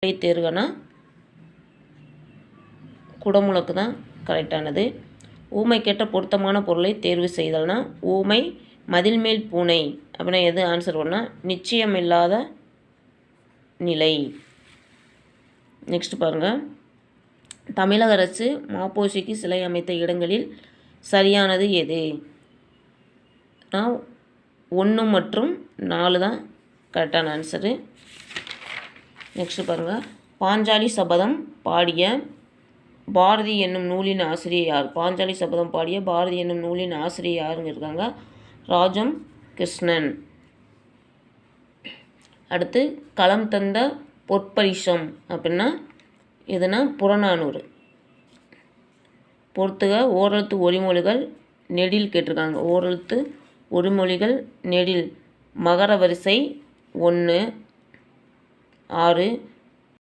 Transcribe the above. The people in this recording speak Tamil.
தேர்கனா குடமுழக்கு தான் கரெக்டானது. ஊமைக்கேற்ற பொருத்தமான பொருளை தேர்வு செய்தல்னா ஊமை மதில் மேல் பூனை அப்படின்னா எது ஆன்சர் ஒன்றா நிச்சயமில்லாத நிலை. நெக்ஸ்ட் பாருங்கள், தமிழக அரசு மாப்போசிக்கு சிலை அமைத்த இடங்களில் சரியானது எது? 1 மற்றும் 4 தான் கரெக்டான ஆன்சரு. நெக்ஸ்ட் பாருங்கள், பாஞ்சாலி சபதம் பாடிய பாரதி என்னும் நூலின் ஆசிரியர் யார்? பாஞ்சாலி சபதம் பாடிய பாரதி என்னும் நூலின் ஆசிரியர் யாருங்க இருக்காங்க? ராஜம் கிருஷ்ணன். அடுத்து, களம் தந்த பொற்பரிசம் அப்படின்னா எதுனா புறநானூறு. பொறுத்துக, ஓரெழுத்து ஒரிமொழிகள் நெடில் கேட்டிருக்காங்க. ஓரெழுத்து ஒரிமொழிகள் நெடில் மகர வரிசை 1, 6,